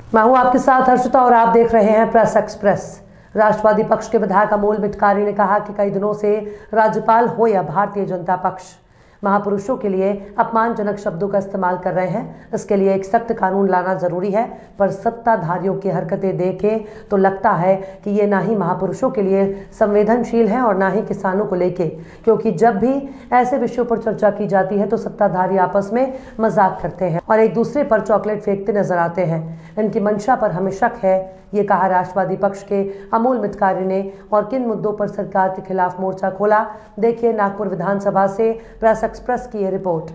मैं हूं आपके साथ हर्षिता और आप देख रहे हैं प्रेस एक्सप्रेस। राष्ट्रवादी पक्ष के विधायक अमोल मिटकारी ने कहा कि कई दिनों से राज्यपाल हो या भारतीय जनता पक्ष महापुरुषों के लिए अपमानजनक शब्दों का इस्तेमाल कर रहे हैं। इसके लिए एक सख्त कानून लाना जरूरी है, पर सत्ताधारियों की हरकतें देखें तो लगता है कि ये ना ही महापुरुषों के लिए संवेदनशील है और ना ही किसानों को लेके, क्योंकि जब भी ऐसे विषयों पर चर्चा की जाती है तो सत्ताधारी आपस में मजाक करते हैं और एक दूसरे पर चॉकलेट फेंकते नजर आते हैं। इनकी मंशा पर हमें शक है, ये कहा राष्ट्रवादी पक्ष के अमोल मिटकारी ने। और किन मुद्दों पर सरकार के खिलाफ मोर्चा खोला, देखिए नागपुर विधानसभा से प्रेस एक्सप्रेस की ये रिपोर्ट।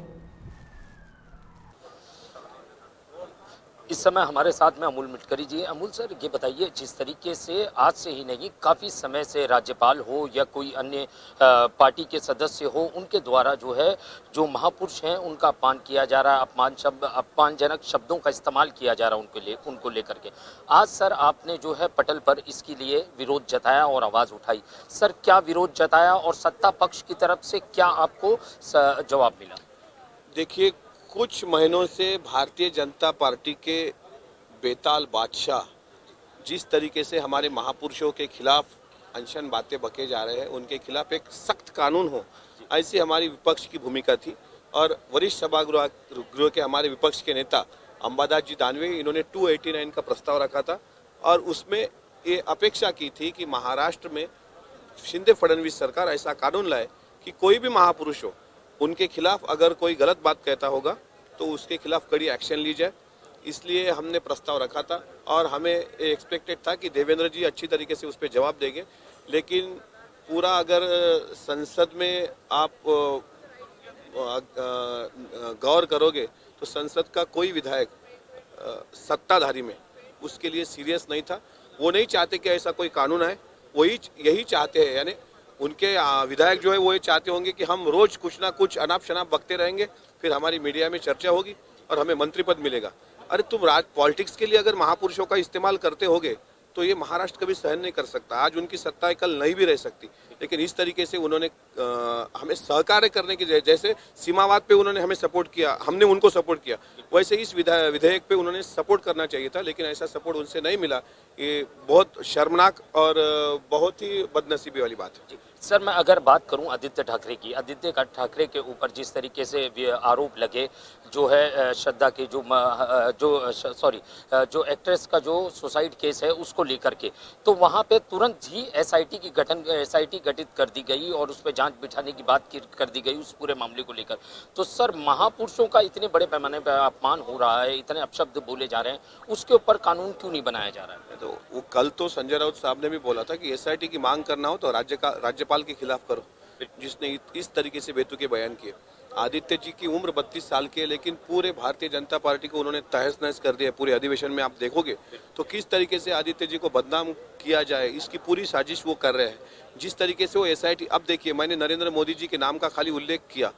इस समय हमारे साथ में अमोल मिटकारी जी। अमोल सर, ये बताइए, जिस तरीके से आज से ही नहीं काफ़ी समय से राज्यपाल हो या कोई अन्य पार्टी के सदस्य हो, उनके द्वारा जो है जो महापुरुष हैं उनका अपमान किया जा रहा है, अपमानजनक शब्दों का इस्तेमाल किया जा रहा है उनको लेकर के। आज सर आपने जो है पटल पर इसके लिए विरोध जताया और आवाज़ उठाई। सर क्या विरोध जताया और सत्ता पक्ष की तरफ से क्या आपको जवाब मिला? देखिए, कुछ महीनों से भारतीय जनता पार्टी के बेताल बादशाह जिस तरीके से हमारे महापुरुषों के खिलाफ अनशन बातें बके जा रहे हैं, उनके खिलाफ एक सख्त कानून हो, ऐसी हमारी विपक्ष की भूमिका थी। और वरिष्ठ सभागृह के हमारे विपक्ष के नेता अंबादास जी दानवे, इन्होंने 289 का प्रस्ताव रखा था और उसमें ये अपेक्षा की थी कि महाराष्ट्र में शिंदे फडणवीस सरकार ऐसा कानून लाए कि कोई भी महापुरुष हो, उनके खिलाफ अगर कोई गलत बात कहता होगा तो उसके खिलाफ कड़ी एक्शन ली जाए। इसलिए हमने प्रस्ताव रखा था और हमें एक्सपेक्टेड था कि देवेंद्र जी अच्छी तरीके से उस पर जवाब देंगे। लेकिन पूरा अगर संसद में आप गौर करोगे तो संसद का कोई विधायक सत्ताधारी में उसके लिए सीरियस नहीं था। वो नहीं चाहते कि ऐसा कोई कानून आए, वही यही चाहते हैं, यानी उनके विधायक जो है वो ये चाहते होंगे कि हम रोज कुछ ना कुछ अनाप शनाप बकते रहेंगे, फिर हमारी मीडिया में चर्चा होगी और हमें मंत्री पद मिलेगा। अरे तुम पॉलिटिक्स के लिए अगर महापुरुषों का इस्तेमाल करते होगे तो ये महाराष्ट्र कभी सहन नहीं कर सकता। आज उनकी सत्ता कल नहीं भी रह सकती, लेकिन इस तरीके से उन्होंने हमें सहकार्य करने की, जैसे सीमावाद पे उन्होंने हमें सपोर्ट किया, हमने उनको सपोर्ट किया, वैसे इस विधेयक पे उन्होंने सपोर्ट करना चाहिए था, लेकिन ऐसा सपोर्ट उनसे नहीं मिला। ये बहुत शर्मनाक और बहुत ही बदनसीबी वाली बात है। सर मैं अगर बात करूं आदित्य ठाकरे के ऊपर जिस तरीके से आरोप लगे, जो है श्रद्धा के जो एक्ट्रेस का जो सुसाइड केस है उसको लेकर के, तो वहां पे तुरंत ही एसआईटी गठित कर दी गई और उस पर जांच बिठाने की बात कर दी गई उस पूरे मामले को लेकर। तो सर महापुरुषों का इतने बड़े पैमाने पर अपमान हो रहा है, इतने अपशब्द बोले जा रहे हैं, उसके ऊपर कानून क्यों नहीं बनाया जा रहा है? तो वो कल तो संजय राउत साहब ने भी बोला था कि एसआईटी की मांग करना हो तो राज्यपाल के खिलाफ करो, जिसने इस तरीके से बेतुके बयान किए। आदित्य जी की उम्र 32 साल की है, लेकिन पूरे भारतीय जनता पार्टी को उन्होंने तहस नहस कर दिया। पूरे अधिवेशन में आप देखोगे तो किस तरीके से आदित्य जी को बदनाम किया जाए, इसकी पूरी साजिश वो कर रहे हैं। जिस तरीके से वो एसआईटी, अब देखिए, मैंने नरेंद्र मोदी जी के नाम का खाली उल्लेख किया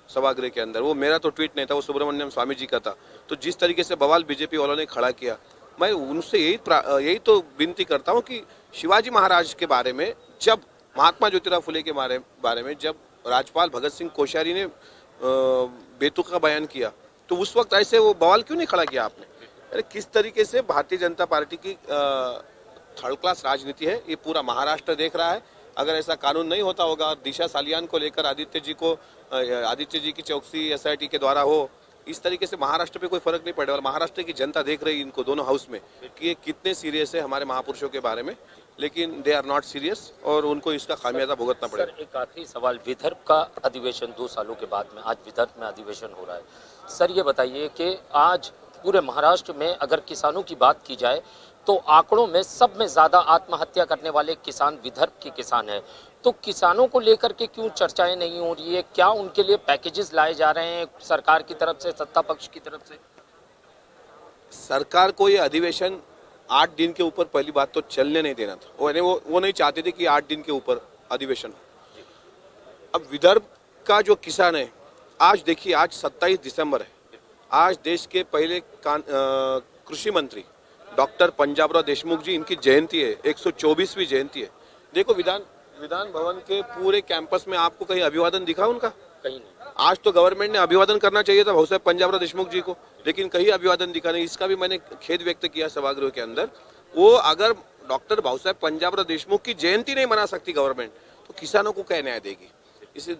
सभागृह के अंदर, वो मेरा तो ट्वीट नहीं था, वो सुब्रमण्यम स्वामी जी का था। तो जिस तरीके से बवाल बीजेपी वालों ने खड़ा किया, मैं उनसे यही तो विनती करता हूँ कि शिवाजी महाराज के बारे में, जब महात्मा ज्योतिराव फुले के बारे में जब राज्यपाल भगत सिंह कोश्यारी ने बेतुका बयान किया, तो उस वक्त ऐसे वो बवाल क्यों नहीं खड़ा किया आपने? अरे किस तरीके से भारतीय जनता पार्टी की थर्ड क्लास राजनीति है, ये पूरा महाराष्ट्र देख रहा है। अगर ऐसा कानून नहीं होता होगा, दिशा सालियान को लेकर आदित्य जी की चौकसी एसआईटी के द्वारा हो, इस तरीके से महाराष्ट्र पे कोई फर्क नहीं पड़ेगा। और महाराष्ट्र की जनता देख रही है इनको दोनों हाउस में कि ये कितने सीरियस है हमारे महापुरुषों के बारे में, लेकिन दे आर नॉट सीरियस और उनको इसका खामियाजा भुगतना पड़ेगा। सर एक आखिरी सवाल, विदर्भ का अधिवेशन 2 सालों के बाद में आज विदर्भ में अधिवेशन हो रहा है। सर ये बताइए कि आज पूरे महाराष्ट्र में अगर किसानों की बात की जाए तो आंकड़ों में सब में ज्यादा आत्महत्या करने वाले किसान विदर्भ के किसान हैं। तो किसानों को लेकर के क्यों चर्चाएं नहीं हो रही है? क्या उनके लिए पैकेजेस लाए जा रहे हैं सरकार की तरफ से, सत्ता पक्ष की तरफ से? सरकार को ये अधिवेशन 8 दिन के ऊपर पहली बात तो चलने नहीं देना था। वो नहीं चाहते थे कि 8 दिन के ऊपर अधिवेशन हो। अब विदर्भ का जो किसान है, आज देखिए, आज 27 दिसंबर है, आज देश के पहले कृषि मंत्री डॉक्टर पंजाबराव देशमुख जी, इनकी जयंती है, 124वीं जयंती है। देखो विधान भवन के पूरे कैंपस में आपको कहीं अभिवादन दिखा उनका? कहीं नहीं। आज तो गवर्नमेंट ने अभिवादन करना चाहिए था भाऊ साहब पंजाबराव देशमुख जी को, लेकिन कहीं अभिवादन दिखा नहीं। इसका भी मैंने खेद व्यक्त किया सभागृह के अंदर। वो अगर डॉक्टर भाऊ साहब पंजाबराव देशमुख की जयंती नहीं मना सकती गवर्नमेंट, तो किसानों को क्या न्याय देगी? इसे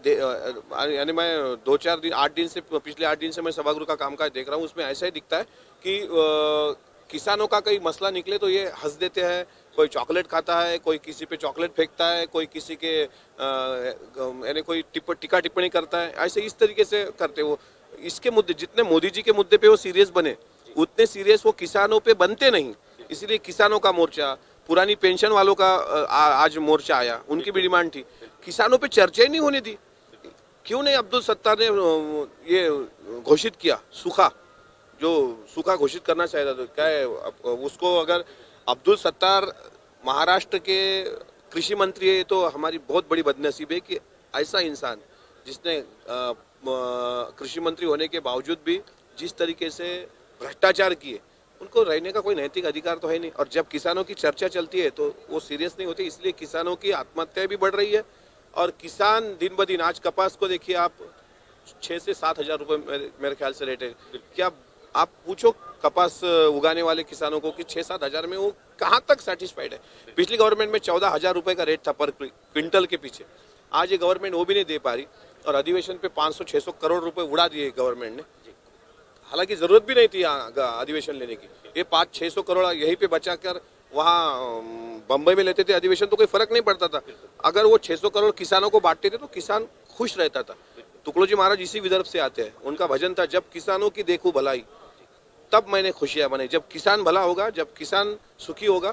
यानी मैं 8 दिन से पिछले 8 दिन से मैं सभागृह का कामकाज देख रहा हूँ, उसमें ऐसा ही दिखता है कि किसानों का कोई मसला निकले तो ये हंस देते हैं, कोई चॉकलेट खाता है, कोई किसी पे चॉकलेट फेंकता है, कोई किसी के यानी कोई टीका टिप्पणी करता है, ऐसे इस तरीके से करते वो। इसके मुद्दे जितने मोदी जी के मुद्दे पे वो सीरियस बने, उतने सीरियस वो किसानों पे बनते नहीं। इसलिए किसानों का मोर्चा, पुरानी पेंशन वालों का आज मोर्चा आया, उनकी भी डिमांड थी। किसानों पे चर्चा ही नहीं होने दी। क्यों नहीं अब्दुल सत्तार ने ये घोषित किया सूखा, जो सूखा घोषित करना चाहिए था? तो क्या है उसको, अगर अब्दुल सत्तार महाराष्ट्र के कृषि मंत्री है तो हमारी बहुत बड़ी बदनसीबी है कि ऐसा इंसान जिसने कृषि मंत्री होने के बावजूद भी जिस तरीके से भ्रष्टाचार किए, उनको रहने का कोई नैतिक अधिकार तो है नहीं। और जब किसानों की चर्चा चलती है तो वो सीरियस नहीं होते, इसलिए किसानों की आत्महत्या भी बढ़ रही है। और किसान दिन ब दिन, आज कपास को देखिए आप, 6 से 7 हजार रुपये मेरे ख्याल से रेट है। क्या आप पूछो कपास उगाने वाले किसानों को कि 6-7 हजार में वो कहाँ तक सेटिस्फाइड है? पिछली गवर्नमेंट में 14,000 रुपये का रेट था पर क्विंटल के पीछे, आज ये गवर्नमेंट वो भी नहीं दे पा रही। और अधिवेशन पे 500-600 करोड़ रुपए उड़ा दिए गवर्नमेंट ने, हालांकि जरूरत भी नहीं थी अधिवेशन लेने की। ये 500-600 करोड़ यहीं पे बचाकर वहाँ बम्बई में लेते थे अधिवेशन, तो कोई फर्क नहीं पड़ता था। अगर वो 600 करोड़ किसानों को बांटते थे तो किसान खुश रहता था। तुकडोजी महाराज इसी विदर्भ से आते हैं, उनका भजन था, जब किसानों की देखूं भलाई तब मैंने खुशियां मनाई। जब किसान भला होगा, जब किसान सुखी होगा,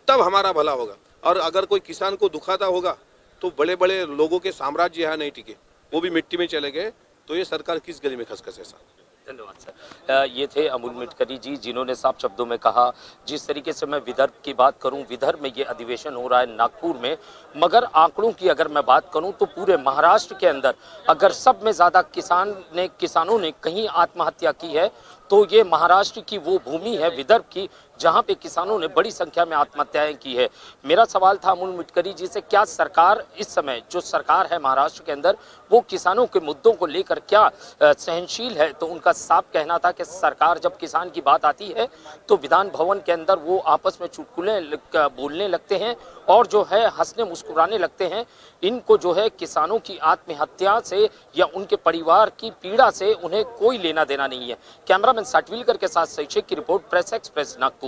तब हमारा भला होगा। और अगर कोई किसान को दुखाता होगा तो बड़े बड़े लोगों के साम्राज्य यहाँ नहीं टिके, वो भी मिट्टी में चले गए। तो ये सरकार किस गली में खसखस है साहब? धन्यवाद सर। ये थे अमूल मिटकरी जी, जिन्होंने साफ शब्दों में कहा, जिस तरीके से मैं विदर्भ की बात करूं, विदर्भ में ये अधिवेशन हो रहा है नागपुर में, मगर आंकड़ों की अगर मैं बात करूं तो पूरे महाराष्ट्र के अंदर अगर सब में ज़्यादा किसानों ने कहीं आत्महत्या की है तो ये महाराष्ट्र की वो भूमि है, विदर्भ की, जहां पे किसानों ने बड़ी संख्या में आत्महत्याएं की है। मेरा सवाल था अमूल मिटकरी जी से, क्या सरकार इस समय जो सरकार है महाराष्ट्र के अंदर, वो किसानों के मुद्दों को लेकर क्या सहनशील है? तो उनका साफ कहना था कि सरकार जब किसान की बात आती है तो विधान भवन के अंदर वो आपस में चुटकुले बोलने लगते हैं और जो है हंसने मुस्कुराने लगते हैं। इनको जो है किसानों की आत्महत्या से या उनके परिवार की पीड़ा से उन्हें कोई लेना देना नहीं है। कैमरामैन साटविलकर के साथ सहीशेख की रिपोर्ट, प्रेस एक्सप्रेस नागपुर।